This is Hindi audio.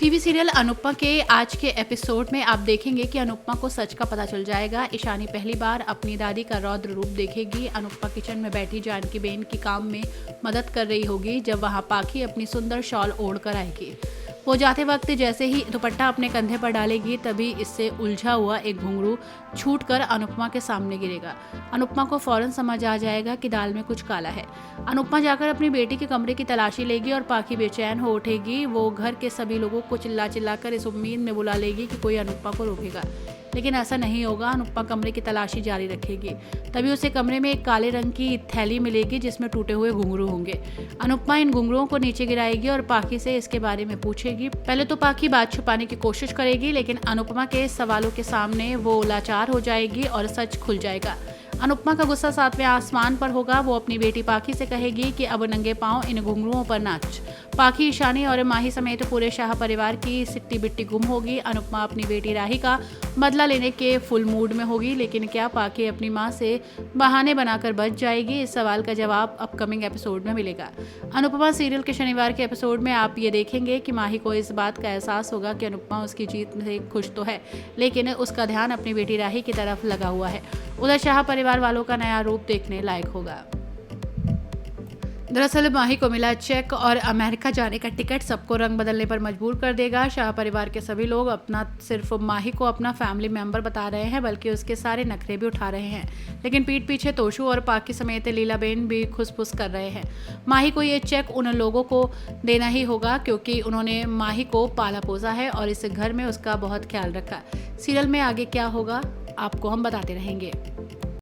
टीवी सीरियल अनुपमा के आज के एपिसोड में आप देखेंगे कि अनुपमा को सच का पता चल जाएगा। ईशानी पहली बार अपनी दादी का रौद्र रूप देखेगी। अनुपमा किचन में बैठी जानकी बेन की काम में मदद कर रही होगी जब वहां पाखी अपनी सुंदर शॉल ओढ़ कर आएगी। वो जाते वक्त जैसे ही दुपट्टा अपने कंधे पर डालेगी तभी इससे उलझा हुआ एक घुंघरू छूटकर अनुपमा के सामने गिरेगा। अनुपमा को फौरन समझ आ जाएगा कि दाल में कुछ काला है। अनुपमा जाकर अपनी बेटी के कमरे की तलाशी लेगी और पाखी बेचैन हो उठेगी। वो घर के सभी लोगों को चिल्ला चिल्लाकर इस उम्मीद में बुला लेगी कि कोई अनुपमा को रोकेगा, लेकिन ऐसा नहीं होगा। अनुपमा कमरे की तलाशी जारी रखेगी। तभी उसे कमरे में एक काले रंग की थैली मिलेगी जिसमें टूटे हुए घुंघरू होंगे। अनुपमा इन घुंघरुओं को नीचे गिराएगी और पाखी से इसके बारे में पूछेगी। पहले तो पाखी बात छुपाने की कोशिश करेगी, लेकिन अनुपमा के सवालों के सामने वो लाचार हो जाएगी और सच खुल जाएगा। अनुपमा का गुस्सा सातवें आसमान पर होगा। वो अपनी बेटी पाखी से कहेगी कि अब नंगे पांव इन घुंघरुओं पर नाच। पाखी, ईशानी और माही समेत पूरे शाह परिवार की सिट्टी बिट्टी गुम होगी। अनुपमा अपनी बेटी राही का बदला लेने के फुल मूड में होगी, लेकिन क्या पाखी अपनी मां से बहाने बनाकर बच जाएगी? इस सवाल का जवाब अपकमिंग एपिसोड में मिलेगा। अनुपमा सीरियल के शनिवार के एपिसोड में आप ये देखेंगे कि माही को इस बात का एहसास होगा कि अनुपमा उसकी जीत से खुश तो है, लेकिन उसका ध्यान अपनी बेटी राही की तरफ लगा हुआ है। उधर शाह परिवार वालों का नया रूप देखने लायक होगा। दरअसल माही को मिला चेक और अमेरिका जाने का टिकट सबको रंग बदलने पर मजबूर कर देगा। शाह परिवार के सभी लोग अपना सिर्फ माही को अपना फैमिली मेंबर बता रहे हैं, बल्कि उसके सारे नखरे भी उठा रहे हैं, लेकिन पीठ पीछे तोशु और पाखी समेत लीलाबेन भी खुसफुस कर रहे हैं। माही को ये चेक उन लोगों को देना ही होगा क्योंकि उन्होंने माही को पाला पोसा है और इस घर में उसका बहुत ख्याल रखा। सीरियल में आगे क्या होगा आपको हम बताते रहेंगे।